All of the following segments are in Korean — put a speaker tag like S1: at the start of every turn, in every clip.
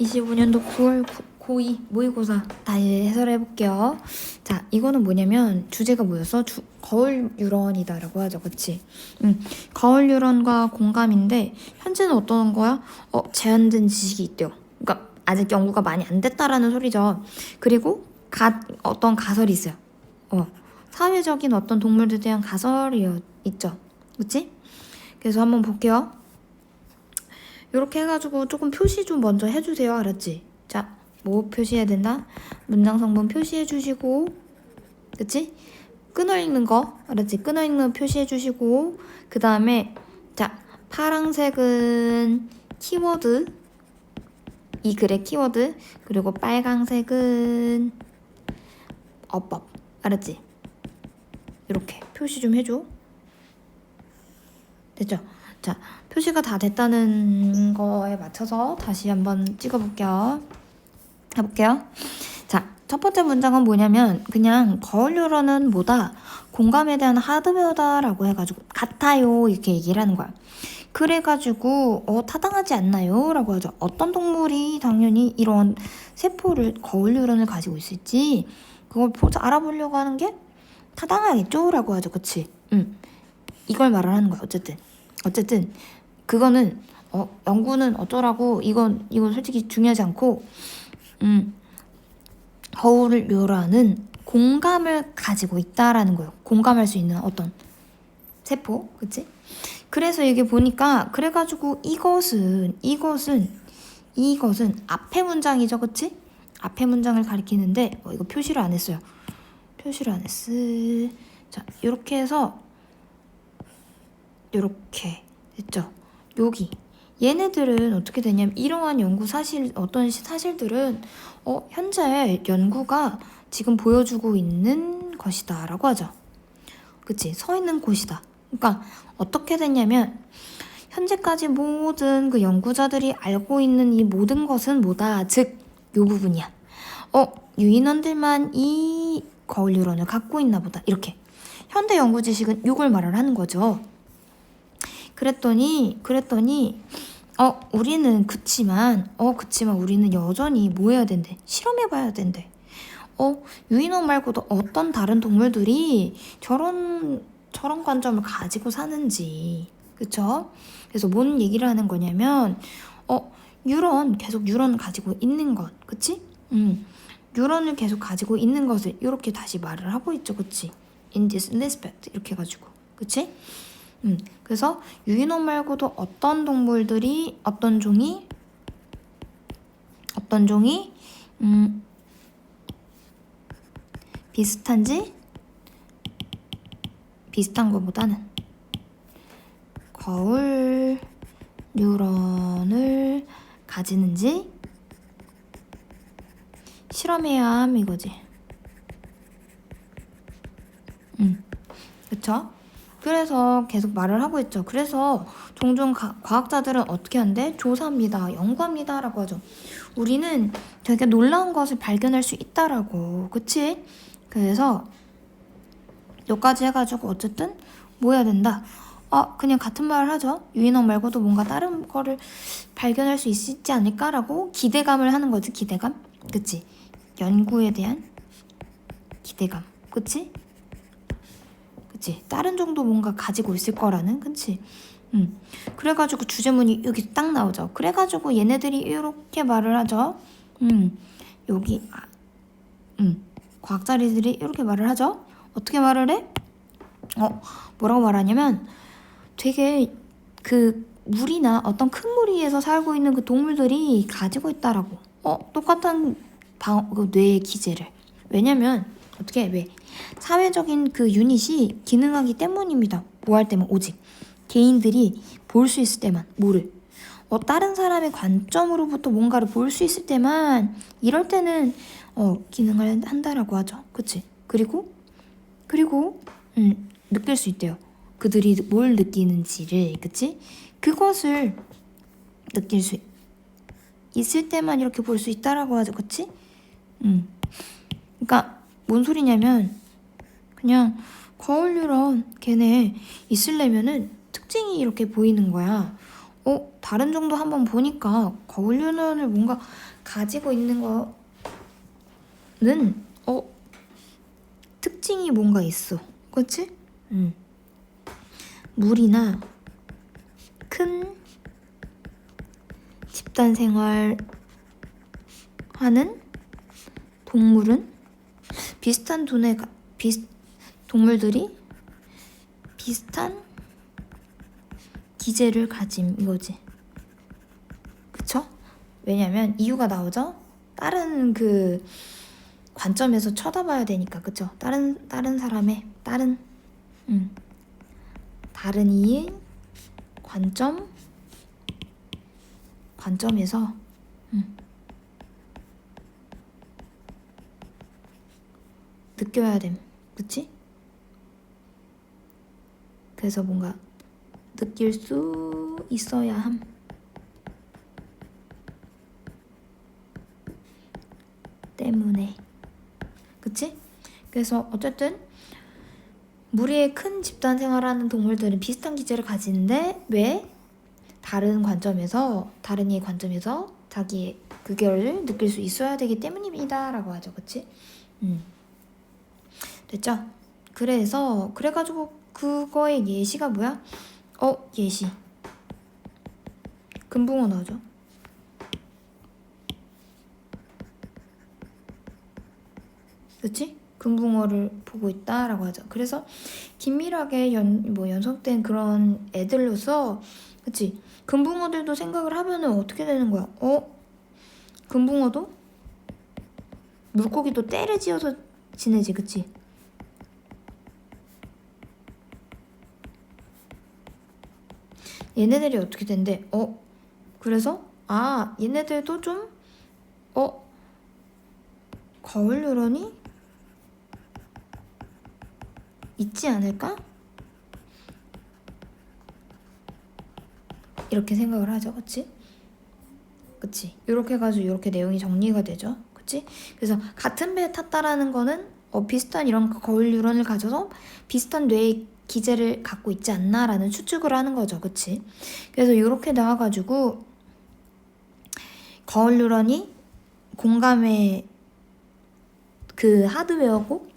S1: 25년도 9월 고2 모의고사 다시 해설해 볼게요. 자, 이거는 뭐냐면 주제가 뭐였어? 거울 유런이다라고 하죠, 그치? 거울 유런과 공감인데 현재는 어떤 거야? 제한된 지식이 있대요. 그러니까 아직 연구가 많이 안 됐다라는 소리죠. 그리고 어떤 가설이 있어요. 사회적인 어떤 동물들에 대한 가설이 있죠, 그치? 그래서 한번 볼게요. 이렇게 해가지고 조금 표시 좀 먼저 해주세요. 알았지? 자, 뭐 표시해야 된다? 문장 성분 표시해 주시고, 그치? 끊어 읽는 거, 알았지? 끊어 읽는 거 표시해 주시고, 그 다음에 자, 파랑색은 키워드, 이 글의 키워드, 그리고 빨강색은 어법, 알았지? 이렇게 표시 좀 해줘. 됐죠? 자, 표시가 다 됐다는 거에 맞춰서 다시 한번 찍어볼게요. 해볼게요. 자, 첫 번째 문장은 뭐냐면 그냥 거울 유런은 뭐다? 공감에 대한 하드웨어다라고 해가지고 같아요 이렇게 얘기를 하는 거야. 그래가지고 타당하지 않나요? 라고 하죠. 어떤 동물이 당연히 이런 세포를 거울 유런을 가지고 있을지 그걸 알아보려고 하는 게 타당하겠죠? 라고 하죠. 그치? 이걸 말을 하는 거야. 어쨌든 그거는 연구는 어쩌라고 이건 솔직히 중요하지 않고 거울 유런은 공감을 가지고 있다라는 거예요. 공감할 수 있는 어떤 세포, 그치? 그래서 이게 보니까 그래가지고 이것은 앞에 문장이죠, 그치? 앞에 문장을 가리키는데 이거 표시를 안 했어요. 자, 이렇게 해서 이렇게 됐죠? 여기 얘네들은 어떻게 되냐면 이러한 연구 어떤 사실들은 현재 연구가 지금 보여주고 있는 것이다 라고 하죠. 그치? 서 있는 곳이다. 그러니까 어떻게 되냐면 현재까지 모든 그 연구자들이 알고 있는 이 모든 것은 뭐다? 즉, 요 부분이야. 유인원들만 이 거울 유런을 갖고 있나 보다. 이렇게. 현대 연구 지식은 요걸 말을 하는 거죠. 그랬더니 우리는 그치만 우리는 여전히 뭐 해야 된대? 실험해봐야 된대. 유인원 말고도 어떤 다른 동물들이 저런 관점을 가지고 사는지, 그쵸? 그래서 뭔 얘기를 하는 거냐면 계속 유런 가지고 있는 것, 그치? 유런을 계속 가지고 있는 것을 이렇게 다시 말을 하고 있죠, 그치? In this respect 이렇게 해가지고, 그치? 그래서 유인원 말고도 어떤 동물들이 어떤 종이 비슷한 것보다는 거울 뉴런을 가지는지 실험해야 함 이거지. 그쵸? 그래서 계속 말을 하고 있죠. 그래서 종종 과학자들은 어떻게 한대? 조사합니다. 연구합니다. 라고 하죠. 우리는 되게 놀라운 것을 발견할 수 있다라고. 그치? 그래서 여기까지 해가지고 어쨌든 뭐 해야 된다? 그냥 같은 말을 하죠. 유인원 말고도 뭔가 다른 거를 발견할 수 있지 않을까라고 기대감을 하는 거지. 기대감. 그치? 연구에 대한 기대감. 그치? 다른 정도 뭔가 가지고 있을 거라는, 그치? 그래가지고 주제문이 여기 딱 나오죠. 그래가지고 얘네들이 이렇게 말을 하죠. 여기 과학자들이 이렇게 말을 하죠. 어떻게 말을 해? 뭐라고 말하냐면 되게 그 물이나 어떤 큰 무리에서 살고 있는 그 동물들이 가지고 있다라고. 똑같은 그 뇌의 기제를. 왜냐면 왜? 사회적인 그 유닛이 기능하기 때문입니다. 뭐 할 때만 오직 개인들이 볼 수 있을 때만 뭐를 다른 사람의 관점으로부터 뭔가를 볼 수 있을 때만 이럴 때는 기능을 한다라고 하죠. 그치? 그리고 느낄 수 있대요. 그들이 뭘 느끼는지를. 그치? 그것을 느낄 수 있을 때만 이렇게 볼 수 있다라고 하죠. 그치? 그러니까 뭔 소리냐면 그냥 거울 유런 걔네 있으려면은 특징이 이렇게 보이는 거야. 다른 종도 한번 보니까 거울 유런을 뭔가 가지고 있는 거는 특징이 뭔가 있어. 그치? 물이나 큰 집단 생활 하는 동물은 동물들이 비슷한 기제를 가짐 이거지. 그쵸? 왜냐면 이유가 나오죠? 다른 그 관점에서 쳐다봐야 되니까. 그쵸? 다른 사람의 다른 이의 관점에서 느껴야 됨. 그치? 그래서 뭔가 느낄 수 있어야 함. 때문에. 그치? 그래서 어쨌든 무리의 큰 집단 생활하는 동물들은 비슷한 기제를 가지는데 왜 다른 이의 관점에서 자기의 그거를 느낄 수 있어야 되기 때문입니다 라고 하죠. 그치? 됐죠? 그래가지고 그거의 예시가 뭐야? 예시. 금붕어 나오죠? 그치? 금붕어를 보고 있다라고 하죠. 그래서 긴밀하게 연속된 그런 애들로서, 그치? 금붕어들도 생각을 하면은 어떻게 되는 거야? 금붕어도 물고기도 떼를 지어서 지내지, 그치? 얘네들이 어떻게 된대? 그래서 얘네들도 좀 거울 유런이 있지 않을까? 이렇게 생각을 하죠. 그치? 이렇게 해가지고 이렇게 내용이 정리가 되죠. 그치? 그래서 같은 배에 탔다라는 거는 비슷한 이런 거울 유런을 가져서 비슷한 뇌의 기제를 갖고 있지 않나라는 추측을 하는 거죠. 그치? 그래서 이렇게 나와가지고 거울 유런이 공감의 그 하드웨어고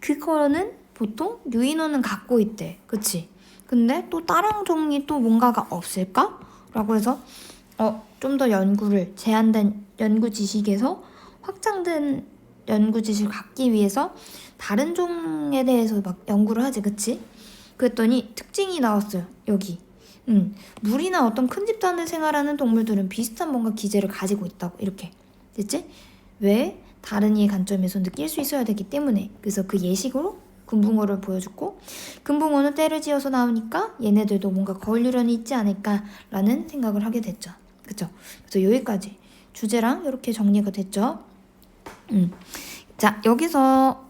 S1: 그거는 보통 유인원은 갖고 있대. 그치? 근데 또 다른 종이 또 뭔가가 없을까? 라고 해서 좀 더 제한된 연구 지식에서 확장된 연구 지식을 갖기 위해서 다른 종에 대해서 막 연구를 하지. 그치? 그랬더니 특징이 나왔어요. 여기. 물이나 어떤 큰 집단을 생활하는 동물들은 비슷한 뭔가 기제를 가지고 있다고. 이렇게. 됐지? 왜? 다른 이의 관점에서 느낄 수 있어야 되기 때문에. 그래서 그 예식으로 금붕어를 보여줬고, 금붕어는 떼를 지어서 나오니까 얘네들도 뭔가 거울 유런이 있지 않을까라는 생각을 하게 됐죠. 그쵸? 그래서 여기까지 주제랑 이렇게 정리가 됐죠. 자, 여기서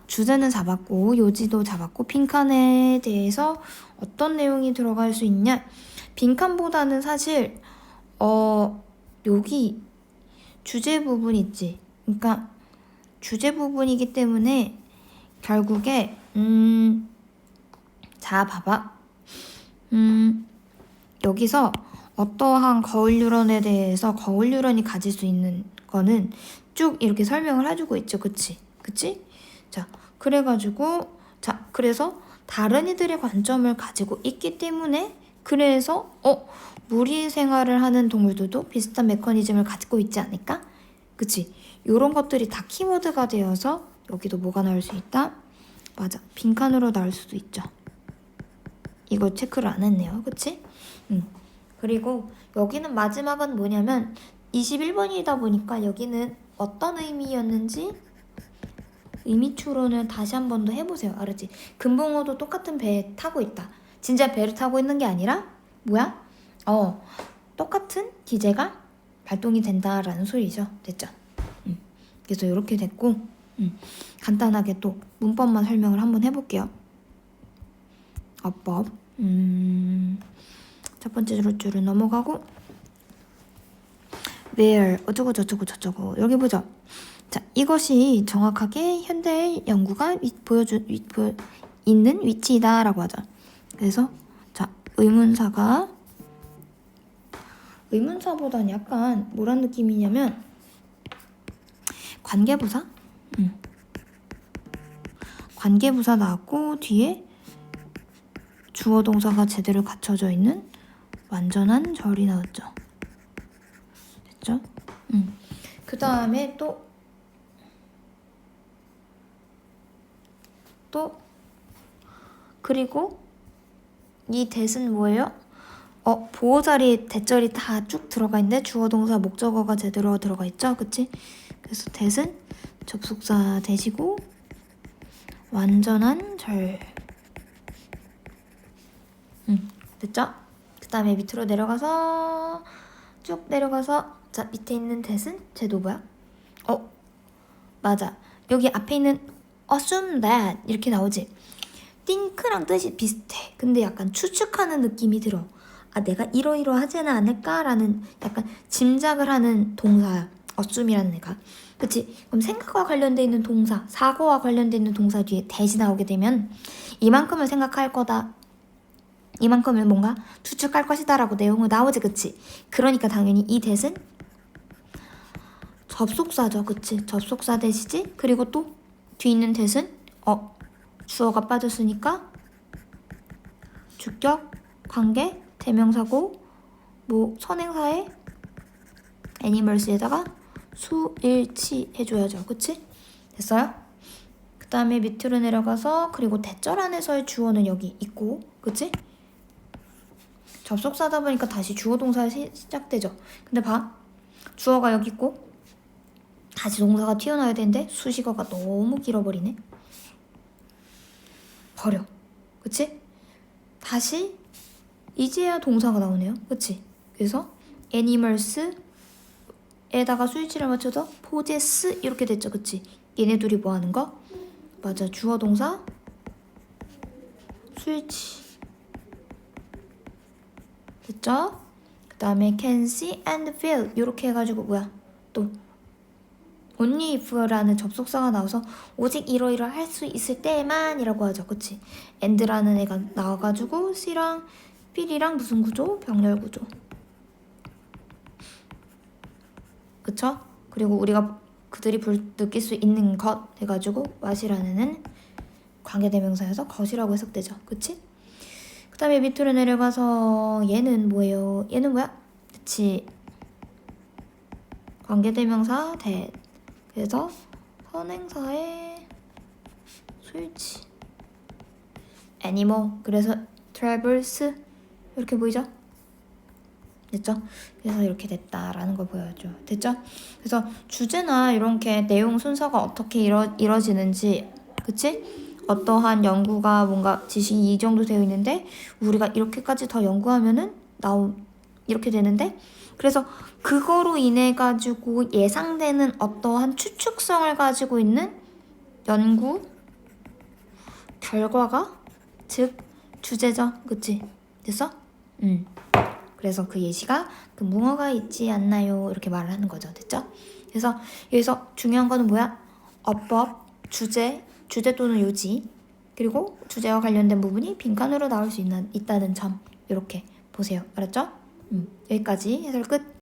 S1: 주제는 잡았고 요지도 잡았고 빈칸에 대해서 어떤 내용이 들어갈 수 있냐? 빈칸보다는 사실 여기 주제 부분 있지. 그러니까 주제 부분이기 때문에 결국에 자 봐봐. 여기서 어떠한 거울 유런에 대해서 거울 유런이 가질 수 있는 거는 쭉 이렇게 설명을 해주고 있죠. 그치? 자, 그래가지고 그래서 다른 이들의 관점을 가지고 있기 때문에 그래서 무리 생활을 하는 동물들도 비슷한 메커니즘을 가지고 있지 않을까? 그치? 요런 것들이 다 키워드가 되어서 여기도 뭐가 나올 수 있다? 맞아. 빈칸으로 나올 수도 있죠. 이거 체크를 안 했네요. 그치? 그리고 여기는 마지막은 뭐냐면 21번이다 보니까 여기는 어떤 의미였는지 의미 추론을 다시 한 번 더 해보세요. 알았지? 금붕어도 똑같은 배에 타고 있다. 진짜 배를 타고 있는 게 아니라 뭐야? 똑같은 기제가 발동이 된다라는 소리죠. 됐죠? 그래서 이렇게 됐고 간단하게 또 문법만 설명을 한번 해볼게요. 어법 첫 번째 줄을 넘어가고 where 어쩌고 저쩌고 저쩌고 여기 보죠. 자, 이것이 정확하게 현대 연구가 있는 위치이다 라고 하죠. 그래서 자, 의문사가 의문사보다는 약간 뭐란 느낌이냐면 관계부사? 관계부사 나왔고 뒤에 주어 동사가 제대로 갖춰져 있는 완전한 절이 나왔죠. 됐죠? 그 다음에 또 그리고 이 that은 뭐예요? 보호자리 대절이 다 쭉 들어가 있는데 주어 동사 목적어가 제대로 들어가 있죠? 그치? 그래서 that은 접속사 that이고 완전한 절. 됐죠? 그 다음에 밑으로 내려가서 쭉 내려가서 자 밑에 있는 that은 쟤도 뭐야? 맞아. 여기 앞에 있는 assume that 이렇게 나오지? think랑 뜻이 비슷해. 근데 약간 추측하는 느낌이 들어. 내가 이러이러하지는 않을까라는 약간 짐작을 하는 동사야. assume이라는 애가. 그치? 그럼 생각과 관련돼 있는 동사, 사고와 관련돼 있는 동사 뒤에 that이 나오게 되면 이만큼을 생각할 거다. 이만큼을 뭔가 추측할 것이다 라고 내용을 나오지. 그치? 그러니까 당연히 이 that은 접속사죠. 그치? 접속사 that이지? 그리고 또 뒤에 있는 that은 주어가 빠졌으니까 주격, 관계, 대명사고 뭐 선행사의 애니멀스에다가 수일치 해줘야죠. 그치? 됐어요? 그 다음에 밑으로 내려가서 그리고 대절 안에서의 주어는 여기 있고 그치? 접속사다 보니까 다시 주어 동사 시작되죠. 근데 봐. 주어가 여기 있고 다시 동사가 튀어나와야 되는데 수식어가 너무 길어버리네. 버려. 그치? 다시 이제야 동사가 나오네요. 그치? 그래서 animals에다가 수일치를 맞춰서 possess 이렇게 됐죠. 그치? 얘네 둘이 뭐 하는 거? 맞아. 주어 동사 수일치. 됐죠? 그 다음에 can see and feel 이렇게 해가지고 뭐야? 또 only if라는 접속사가 나와서 오직 이러이러 할 수 있을 때만 이라고 하죠. 그치? and라는 애가 나와가지고 see랑 feel이랑 무슨 구조? 병렬 구조. 그쵸? 그리고 우리가 그들이 느낄 수 있는 것 해가지고 what이라는 애는 관계대명사여서 것이라고 해석되죠. 그치? 그 다음에 밑으로 내려가서 얘는 뭐예요? 얘는 뭐야? 그치? 관계대명사 that. 그래서 선행사의 수일치. animal. 그래서 traverse 이렇게 보이죠? 됐죠? 그래서 이렇게 됐다라는 걸 보여줘. 됐죠? 그래서 주제나 이렇게 내용 순서가 어떻게 이뤄지는지 그치? 어떠한 연구가 뭔가 지식이 이 정도 되어 있는데 우리가 이렇게까지 더 연구하면은 이렇게 되는데 그래서 그거로 인해 가지고 예상되는 어떠한 추측성을 가지고 있는 연구 결과가 즉 주제죠. 그치? 됐어? 그래서 그 예시가 그 뭉어가 있지 않나요? 이렇게 말을 하는 거죠. 됐죠? 그래서 여기서 중요한 거는 뭐야? 어법, 주제 또는 요지 그리고 주제와 관련된 부분이 빈칸으로 나올 수 있다는 점 이렇게 보세요. 알았죠? 여기까지 해설 끝.